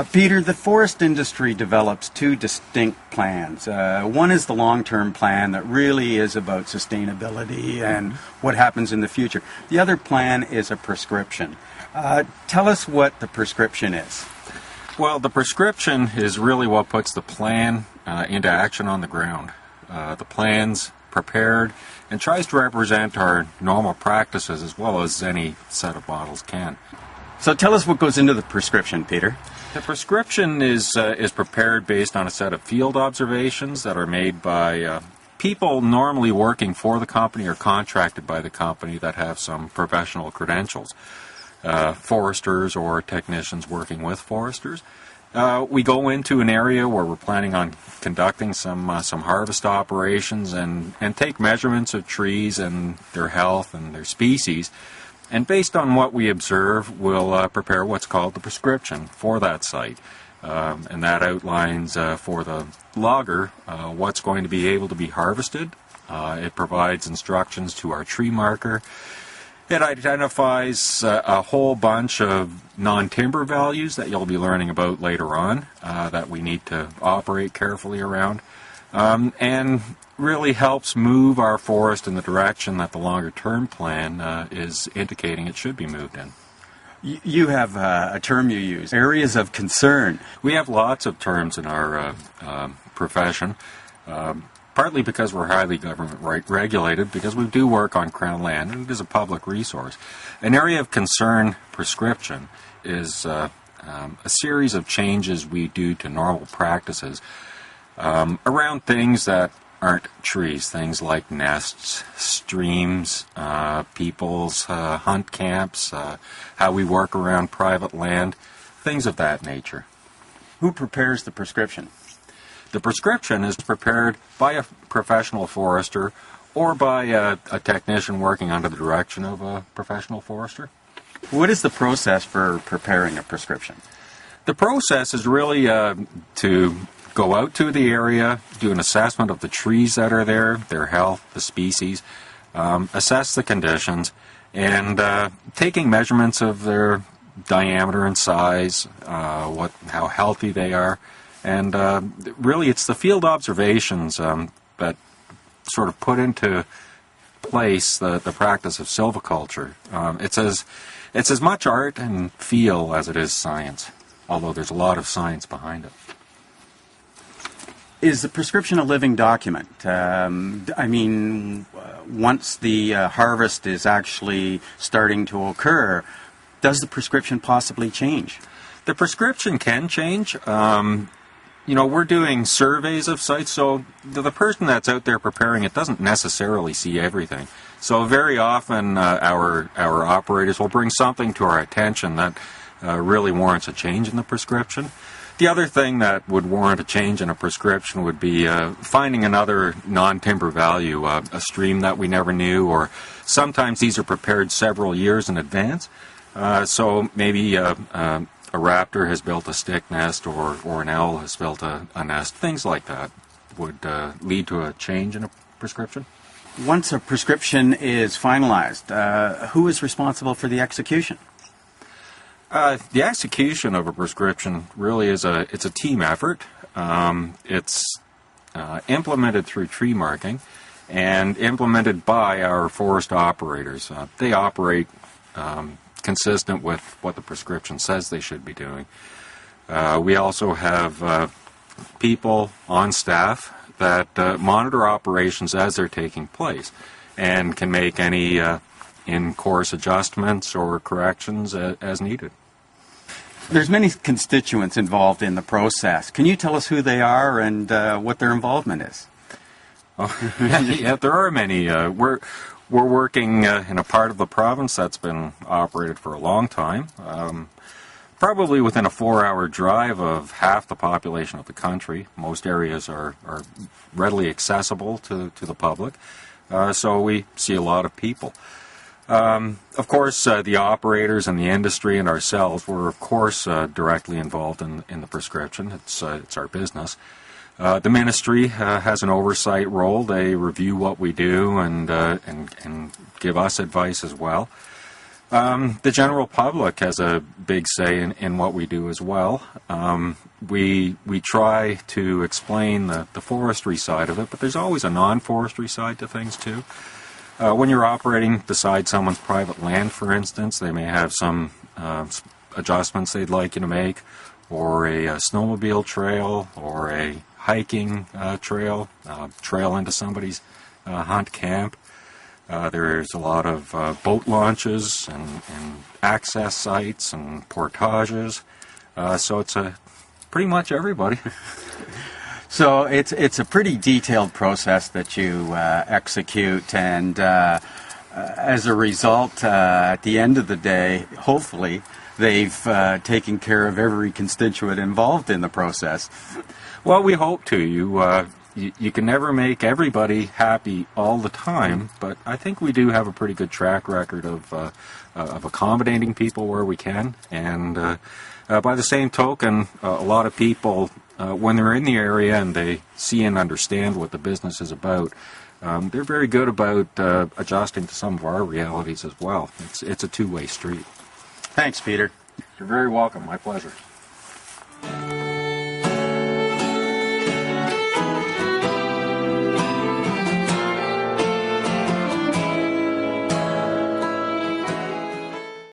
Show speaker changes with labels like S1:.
S1: Peter, the forest industry develops two distinct plans. One is the long-term plan that really is about sustainability and what happens in the future. The other plan is a prescription. Tell us what the prescription is.
S2: Well, the prescription is really what puts the plan into action on the ground. The plan's prepared and tries to represent our normal practices as well as any set of models can.
S1: So tell us what goes into the prescription, Peter.
S2: The prescription is prepared based on a set of field observations that are made by people normally working for the company or contracted by the company that have some professional credentials, foresters or technicians working with foresters. We go into an area where we're planning on conducting some harvest operations and take measurements of trees and their health and their species. And based on what we observe, we'll prepare what's called the prescription for that site. And that outlines for the logger what's going to be able to be harvested. It provides instructions to our tree marker. It identifies a whole bunch of non-timber values that you'll be learning about later on that we need to operate carefully around. And really helps move our forest in the direction that the longer-term plan is indicating it should be moved in.
S1: You have a term you use, areas of concern.
S2: We have lots of terms in our profession, partly because we're highly government regulated, because we do work on Crown land, and it is a public resource. An area of concern prescription is a series of changes we do to normal practices around things that aren't trees, things like nests, streams, people's hunt camps, how we work around private land, things of that nature.
S1: Who prepares the prescription?
S2: The prescription is prepared by a professional forester or by a technician working under the direction of a professional forester.
S1: What is the process for preparing a prescription?
S2: The process is really to go out to the area, do an assessment of the trees that are there, their health, the species, assess the conditions, and taking measurements of their diameter and size, how healthy they are, and really it's the field observations that sort of put into place the practice of silviculture. It's as much art and feel as it is science, although there's a lot of science behind it.
S1: Is the prescription a living document? Once the harvest is actually starting to occur, does the prescription possibly change?
S2: The prescription can change. We're doing surveys of sites, so the person that's out there preparing it doesn't necessarily see everything. So very often our operators will bring something to our attention that really warrants a change in the prescription. The other thing that would warrant a change in a prescription would be finding another non-timber value, a stream that we never knew, or sometimes these are prepared several years in advance. So maybe a raptor has built a stick nest or an owl has built a nest. Things like that would lead to a change in a prescription.
S1: Once a prescription is finalized, who is responsible for the execution?
S2: The execution of a prescription really is it's a team effort. It's implemented through tree marking and implemented by our forest operators. They operate consistent with what the prescription says they should be doing. We also have people on staff that monitor operations as they're taking place and can make any in-course adjustments or corrections as needed.
S1: There's many constituents involved in the process. Can you tell us who they are and what their involvement is?
S2: Yeah, there are many. We're working in a part of the province that's been operated for a long time, probably within a 4-hour drive of half the population of the country. Most areas are readily accessible to the public, so we see a lot of people. Of course, the operators and the industry and ourselves were, of course, directly involved in the prescription. It's our business. The ministry has an oversight role. They review what we do and give us advice as well. The general public has a big say in what we do as well. We try to explain the forestry side of it, but there's always a non-forestry side to things too. When you're operating beside someone's private land, for instance, they may have some adjustments they'd like you to make, or a snowmobile trail, or a hiking trail into somebody's hunt camp. There's a lot of boat launches and access sites and portages. So it's pretty much everybody.
S1: So it's a pretty detailed process that you execute, and as a result, at the end of the day, hopefully, they've taken care of every constituent involved in the process.
S2: Well, we hope to. You can never make everybody happy all the time, but I think we do have a pretty good track record of accommodating people where we can. And by the same token, a lot of people, when they're in the area and they see and understand what the business is about, they're very good about adjusting to some of our realities as well. It's a two-way street.
S1: Thanks, Peter.
S2: You're very welcome. My pleasure.